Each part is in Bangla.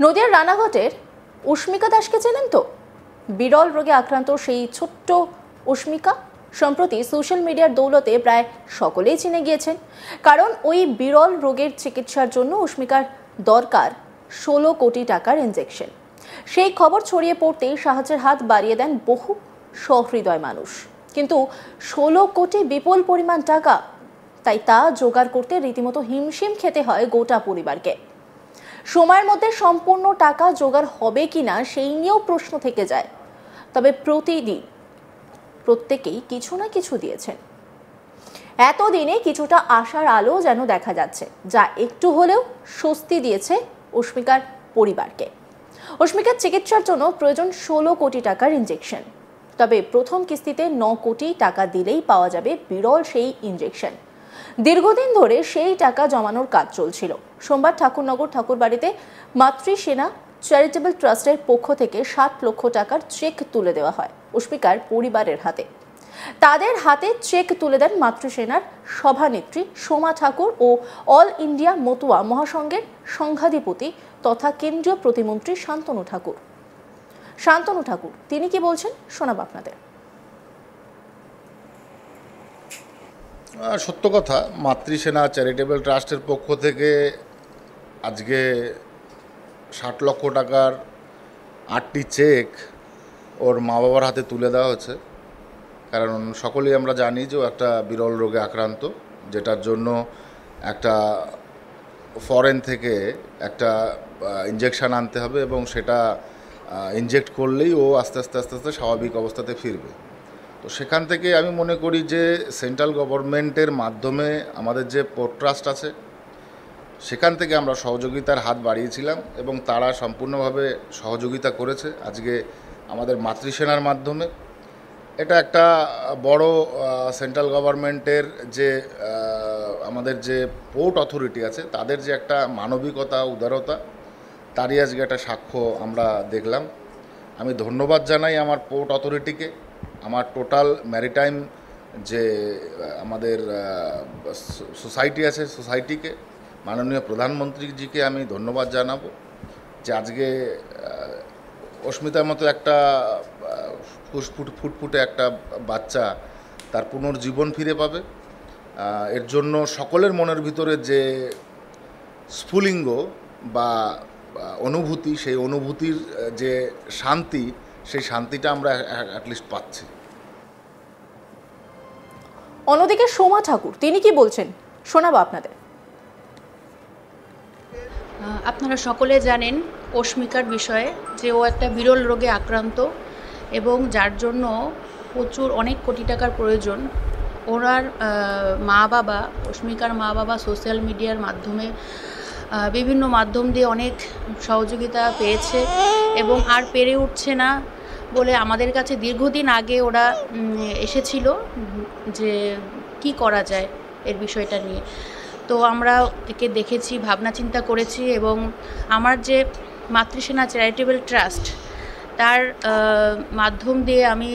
নদিয়ার রানাঘাটের উষ্মিকা দাসকে চেনেন তো? বিরল রোগে আক্রান্ত সেই ছোট্ট উষ্মিকা সম্প্রতি সোশ্যাল মিডিয়ার দৌলতে প্রায় সকলেই চিনে গিয়েছেন। কারণ ওই বিরল রোগের চিকিৎসার জন্য উষ্মিকার দরকার 16 কোটি টাকার ইনজেকশন। সেই খবর ছড়িয়ে পড়তেই সাহায্যের হাত বাড়িয়ে দেন বহু সহৃদয় মানুষ। কিন্তু 16 কোটি বিপুল পরিমাণ টাকা, তাই তা জোগাড় করতে রীতিমতো হিমশিম খেতে হয় গোটা পরিবারকে। সময়ের মধ্যে সম্পূর্ণ টাকা জোগাড় হবে কিনা সেই নিয়েও প্রশ্ন থেকে যায়। তবে প্রতিদিন প্রত্যেকেই কিছু না কিছু দিয়েছেন। এতদিনে কিছুটা আশার আলো যেন দেখা যাচ্ছে, যা একটু হলেও স্বস্তি দিয়েছে উষ্মিকার পরিবারকে। উষ্মিকার চিকিৎসার জন্য প্রয়োজন 16 কোটি টাকার ইনজেকশন। তবে প্রথম কিস্তিতে 9 কোটি টাকা দিলেই পাওয়া যাবে বিরল সেই ইনজেকশন। দীর্ঘদিন ধরে সেই টাকা জমানোর কাজ চলছিল। সোমবার ঠাকুরনগর ঠাকুরবাড়িতে মাতৃসেনা চ্যারিটেবল ট্রাস্টের পক্ষ থেকে 60 লক্ষ টাকার চেক তুলে দেওয়া হয় উষ্মিকার পরিবারের হাতে। তাদের হাতে চেক তুলে দেন মাতৃসেনার সভানেত্রী সোমা ঠাকুর ও অল ইন্ডিয়া মতুয়া মহাসংঘের সংঘাধিপতি তথা কেন্দ্রীয় প্রতিমন্ত্রী শান্তনু ঠাকুর। তিনি কি বলছেন শোনাব আপনাদের। সত্য কথা, মাতৃসেনা চ্যারিটেবল ট্রাস্টের পক্ষ থেকে আজকে 60 লক্ষ টাকার 8টি চেক ওর মা বাবার হাতে তুলে দেওয়া হয়েছে। কারণ সকলেই আমরা জানি যে ও একটা বিরল রোগে আক্রান্ত, যেটার জন্য একটা ফরেন থেকে একটা ইনজেকশান আনতে হবে এবং সেটা ইনজেক্ট করলেই ও আস্তে আস্তে স্বাভাবিক অবস্থাতে ফিরবে। তো সেখান থেকে আমি মনে করি যে সেন্ট্রাল গভর্নমেন্টের মাধ্যমে আমাদের যে পোর্ট ট্রাস্ট আছে সেখান থেকে আমরা সহযোগিতার হাত বাড়িয়েছিলাম এবং তারা সম্পূর্ণভাবে সহযোগিতা করেছে। আজকে আমাদের মাতৃসেনার মাধ্যমে এটা একটা বড় সেন্ট্রাল গভর্নমেন্টের যে আমাদের যে পোর্ট অথরিটি আছে তাদের যে একটা মানবিকতা উদারতা, তারই আজকে একটা সাক্ষ্য আমরা দেখলাম। আমি ধন্যবাদ জানাই আমার পোর্ট অথরিটিকে, আমার টোটাল ম্যারিটাইম যে আমাদের সোসাইটি আছে সোসাইটিকে, মাননীয় প্রধানমন্ত্রীজিকে আমি ধন্যবাদ জানাবো যে আজকে অস্মিতার মতো একটা ফুটফুটে একটা বাচ্চা তার পুনর্জীবন ফিরে পাবে। এর জন্য সকলের মনের ভিতরে যে স্ফুলিঙ্গ বা অনুভূতি, সেই অনুভূতির যে শান্তি, সেই শান্তিটা আমরা অ্যাটলিস্ট পাচ্ছি। অন্যদিকে সোমা ঠাকুর তিনি কি বলছেন শোনাবো আপনাদের। আপনারা সকলে জানেন অস্মিকার বিষয়ে যে ও একটা বিরল রোগে আক্রান্ত এবং যার জন্য প্রচুর অনেক কোটি টাকার প্রয়োজন। ওনার মা বাবা, অস্মিকার মা বাবা সোশ্যাল মিডিয়ার মাধ্যমে বিভিন্ন মাধ্যম দিয়ে অনেক সহযোগিতা পেয়েছে এবং আর পেরে উঠছে না বলে আমাদের কাছে দীর্ঘদিন আগে ওরা এসেছিল যে কি করা যায় এর বিষয়টা নিয়ে। তো আমরা একে দেখেছি, ভাবনা চিন্তা করেছি এবং আমার যে মাতৃসেনা চ্যারিটেবল ট্রাস্ট তার মাধ্যম দিয়ে আমি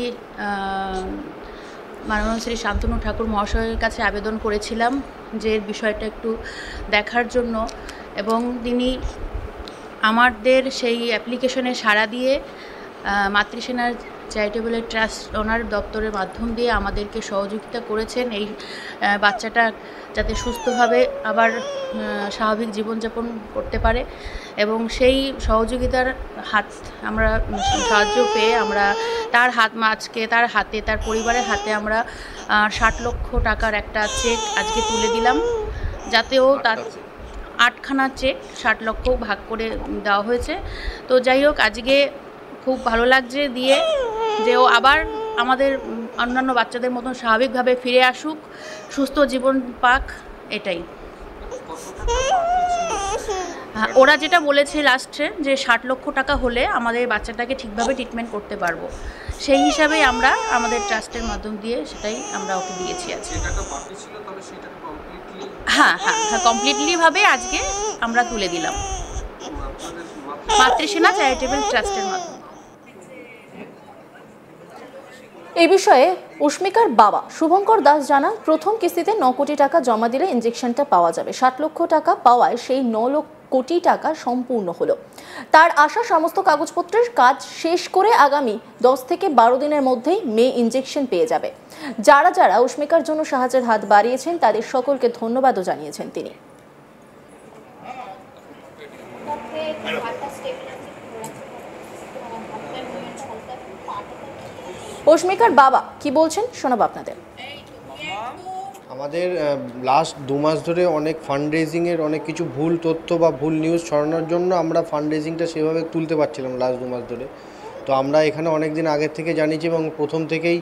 মাননীয় শ্রী শান্তনু ঠাকুর মহাশয়ের কাছে আবেদন করেছিলাম যে এর বিষয়টা একটু দেখার জন্য এবং তিনি আমাদের সেই অ্যাপ্লিকেশনে সাড়া দিয়ে মাতৃসেনার চ্যারিটেবল ট্রাস্ট ওনার দপ্তরের মাধ্যম দিয়ে আমাদেরকে সহযোগিতা করেছেন এই বাচ্চাটা যাতে সুস্থভাবে আবার স্বাভাবিক জীবনযাপন করতে পারে এবং সেই সহযোগিতার হাত আমরা সাহায্য পেয়ে আমরা তার আজকে তার হাতে, তার পরিবারের হাতে আমরা 60 লক্ষ টাকার একটা চেক আজকে তুলে দিলাম, যাতেও তার 8খানা চেক 60 লক্ষ ভাগ করে দেওয়া হয়েছে। তো যাই হোক, আজকে খুব ভালো লাগছে দিয়ে যে ও আবার আমাদের অন্যান্য বাচ্চাদের মতন স্বাভাবিকভাবে ফিরে আসুক, সুস্থ জীবন পাক, এটাই। ওরা যেটা বলেছে লাস্টে যে 60 লক্ষ টাকা হলে আমাদের বাচ্চাটাকে ঠিকভাবে ট্রিটমেন্ট করতে পারবো, সেই হিসাবে আমরা আমাদের ট্রাস্টের মাধ্যম দিয়ে সেটাই আমরা ওকে দিয়েছি আজকে। হ্যাঁ, কমপ্লিটলিভাবে আজকে আমরা তুলে দিলাম মাতৃসেনা চ্যারিটেবল ট্রাস্টের মাধ্যমে। এই বিষয়ে উষ্মিকার বাবা শুভঙ্কর দাস জানান, প্রথম কিস্তিতে 9 কোটি টাকা জমা দিলে ইনজেকশনটা পাওয়া যাবে। 60 লক্ষ টাকা পাওয়ায় সেই 9 কোটি টাকা সম্পূর্ণ হলো। তার আশা সমস্ত কাগজপত্রের কাজ শেষ করে আগামী 10 থেকে 12 দিনের মধ্যেই মেয়ে ইনজেকশন পেয়ে যাবে। যারা যারা উষ্মিকার জন্য সাহায্যের হাত বাড়িয়েছেন তাদের সকলকে ধন্যবাদও জানিয়েছেন তিনি। উষ্মিকার বাবা কি বলছেন শোনাবো আপনাদের। আমাদের লাস্ট 2 মাস ধরে অনেক ফান্ড রেজিংয়ের অনেক কিছু ভুল তথ্য বা ভুল নিউজ ছড়ানোর জন্য আমরা ফান্ড রেজিংটা সেভাবে তুলতে পারছিলাম লাস্ট 2 মাস ধরে। তো আমরা এখানে অনেক দিন আগের থেকে জানিয়েছি এবং প্রথম থেকেই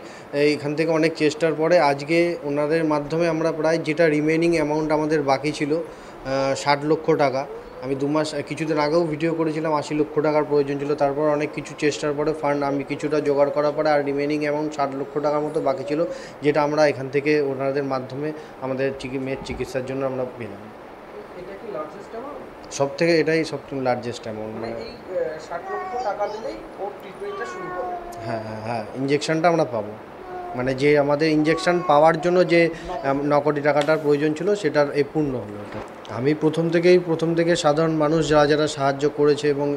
এখান থেকে অনেক চেষ্টার পরে আজকে ওনাদের মাধ্যমে আমরা প্রায় যেটা রিমেনিং অ্যামাউন্ট আমাদের বাকি ছিল 60 লক্ষ টাকা, আমি 2 মাস কিছুদিন আগেও ভিডিও করেছিলাম 80 লক্ষ টাকার প্রয়োজন ছিল, তারপর অনেক কিছু চেষ্টার পরে ফান্ড আমি কিছুটা জোগাড় করার পরে আর রিমেনিং অ্যামাউন্ট 60 লক্ষ টাকার মতো বাকি ছিল, যেটা আমরা এখান থেকে ওনাদের মাধ্যমে আমাদের মেয়ের চিকিৎসার জন্য আমরা পেলাম। এটা কি লার্জেস্ট অ্যামাউন্ট? সব থেকে এটাই সবথেকে লার্জেস্ট অ্যামাউন্ট। মানে এই 60 লক্ষ টাকা দিলেই ওর ট্রিটমেন্টটা শুরু হবে? হ্যাঁ, ইঞ্জেকশনটা আমরা পাবো, মানে যে আমাদের ইঞ্জেকশন পাওয়ার জন্য যে 9 কোটি টাকাটার প্রয়োজন ছিল সেটার পূর্ণ হলো এটা। আমি প্রথম থেকে সাধারণ মানুষ যারা সাহায্য করেছে এবং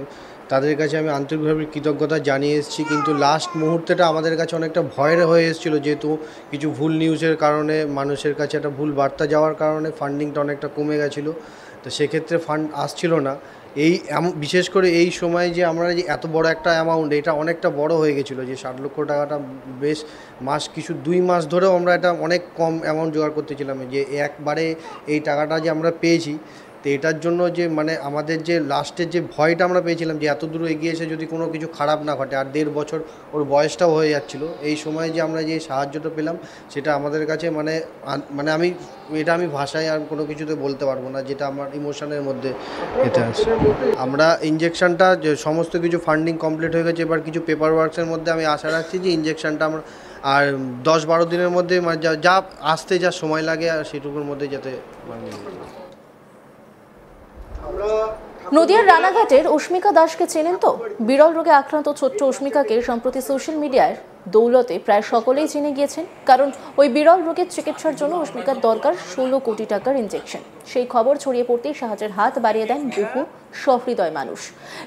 তাদের কাছে আমি আন্তরিকভাবে কৃতজ্ঞতা জানিয়ে এসেছি, কিন্তু লাস্ট মুহূর্তেটা আমাদের কাছে অনেকটা ভয়ের হয়ে এসেছিলো, যেহেতু কিছু ভুল নিউজের কারণে মানুষের কাছে একটা ভুল বার্তা যাওয়ার কারণে ফান্ডিংটা অনেকটা কমে গেছিলো। তো সেক্ষেত্রে ফান্ড আসছিল না। বিশেষ করে এই সময় যে আমরা যে এত বড় একটা অ্যামাউন্ট, এটা অনেকটা বড় হয়ে গেছিলো, যে 60 লক্ষ টাকাটা বেশ 2 মাস ধরেও আমরা এটা অনেক কম অ্যামাউন্ট জোগাড় করতেছিলাম, যে একবারে এই টাকাটা যে আমরা পেয়েছি। তো এটার জন্য যে মানে আমাদের যে লাস্টের যে ভয়টা আমরা পেয়েছিলাম যে এত দূর এগিয়ে এসে যদি কোনো কিছু খারাপ না ঘটে, আর 1.5 বছর ওর বয়সটাও হয়ে যাচ্ছিলো, এই সময় যে আমরা যে সাহায্যটা পেলাম সেটা আমাদের কাছে মানে আমি ভাষায় আর কোনো কিছুতে বলতে পারবো না, যেটা আমার ইমোশনের মধ্যে এটা আছে। আমরা ইঞ্জেকশনটা যে সমস্ত কিছু ফান্ডিং কমপ্লিট হয়ে গেছে, এবার কিছু পেপার ওয়ার্কসের মধ্যে আমি আশা রাখছি যে ইঞ্জেকশনটা আমরা আর 10-12 দিনের মধ্যে মানে যা আসতে যা সময় লাগে আর সেটুকুর মধ্যে যাতে নদিয়ার রানাঘাটের উষ্মিকা দাসকে চেনেন তো? বিরল রোগে আক্রান্ত ছোট্ট উষ্মিকাকে সম্প্রতি সোশ্যাল মিডিয়ার দৌলতে প্রায় সকলেই চিনে গিয়েছেন, কারণ ওই বিরল রোগের চিকিৎসার জন্য উষ্মিকার দরকার 16 কোটি টাকার ইনজেকশন। সেই খবর ছড়িয়ে পড়তেই সাহায্যের হাত বাড়িয়ে দেন বহু সহৃদয় মানুষ,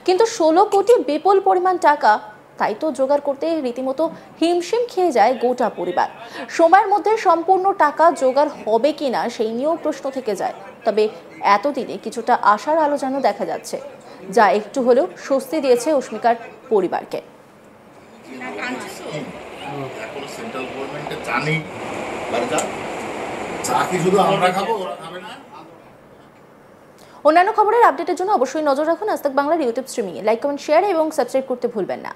কিন্তু 16 কোটি বিপুল পরিমাণ টাকা, তাই তো জোগাড় করতে রীতিমতো হিমশিম খেয়ে যায় গোটা পরিবার। সময়ের মধ্যে সম্পূর্ণ টাকা জোগাড় হবে কিনা সেই নিয়েও প্রশ্ন থেকে যায়। তবে এতদিনে কিছুটা আশার আলো যেন দেখা যাচ্ছে, যা একটু হলেও স্বস্তি দিয়েছে উষ্মিকার পরিবারকে। অন্যান্য খবরের আপডেটের জন্য অবশ্যই নজর রাখুন আজ তাক বাংলার ইউটিউব স্ট্রিমিংয়ে। লাইক, কমেন্ট, শেয়ার এবং সাবস্ক্রাইব করতে ভুলবেন না।